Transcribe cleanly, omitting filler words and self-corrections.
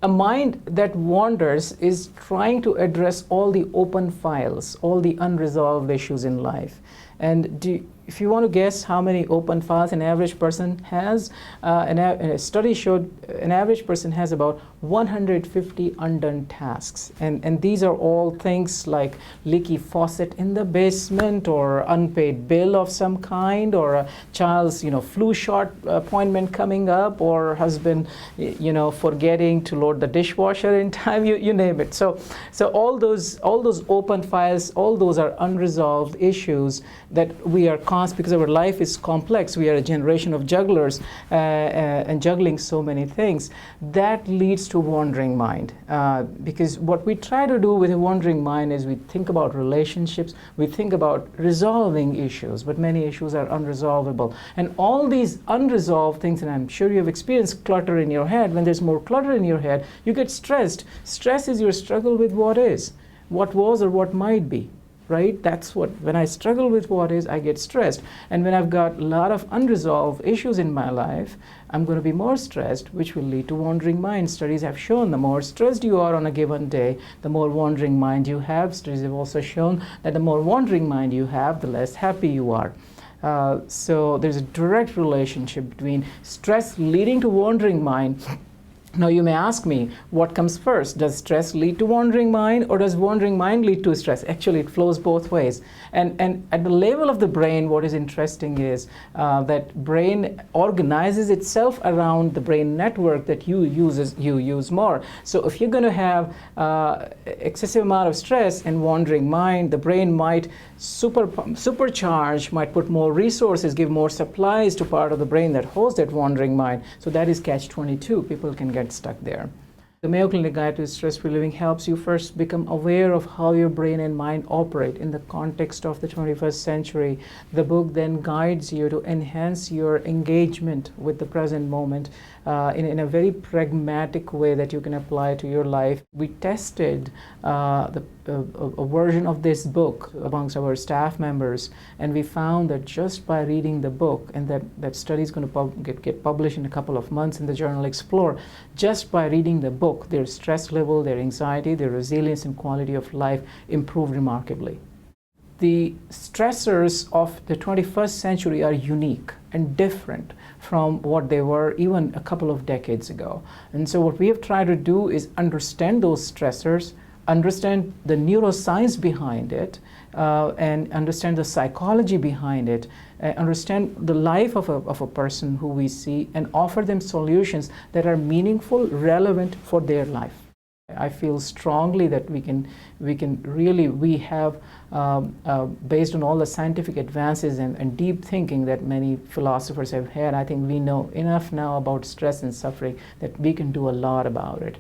A mind that wanders is trying to address all the open files, all the unresolved issues in life. And if you want to guess how many open files an average person has, a study showed an average person has about 150 undone tasks. And these are all things like leaky faucet in the basement, or unpaid bill of some kind, or a child's flu shot appointment coming up, or husband forgetting to load the dishwasher in time, you name it. So all those open files, all those are unresolved issues that we are because our life is complex. We are a generation of jugglers and juggling so many things. That leads to wandering mind. Because what we try to do with a wandering mind is we think about relationships, we think about resolving issues, but many issues are unresolvable. And all these unresolved things, and I'm sure you've experienced clutter in your head. When there's more clutter in your head, you get stressed. Stress is your struggle with what is, what was, or what might be. Right? That's when I struggle with what is, I get stressed. And when I've got a lot of unresolved issues in my life, I'm going to be more stressed, which will lead to wandering mind. Studies have shown the more stressed you are on a given day, the more wandering mind you have. Studies have also shown that the more wandering mind you have, the less happy you are. So there's a direct relationship between stress leading to wandering mind. Now you may ask me, what comes first? Does stress lead to wandering mind, or does wandering mind lead to stress? Actually, it flows both ways. And at the level of the brain, what is interesting is that brain organizes itself around the brain network that you use more. So if you're going to have excessive amount of stress and wandering mind, the brain might supercharge, might put more resources, give more supplies to part of the brain that holds that wandering mind. So that is catch-22. People can get stuck there. The Mayo Clinic Guide to Stress-Free Living helps you first become aware of how your brain and mind operate in the context of the 21st century. The book then guides you to enhance your engagement with the present moment in a very pragmatic way that you can apply to your life. We tested a version of this book amongst our staff members, and we found that just by reading the book, and that study is going to get published in a couple of months in the journal Explore, just by reading the book, their stress level, their anxiety, their resilience and quality of life improved remarkably. The stressors of the 21st century are unique and different from what they were even a couple of decades ago. And so what we have tried to do is understand those stressors, understand the neuroscience behind it, and understand the psychology behind it, understand the life of a person who we see, and offer them solutions that are meaningful, relevant for their life. I feel strongly that we have, based on all the scientific advances and deep thinking that many philosophers have had, I think we know enough now about stress and suffering that we can do a lot about it.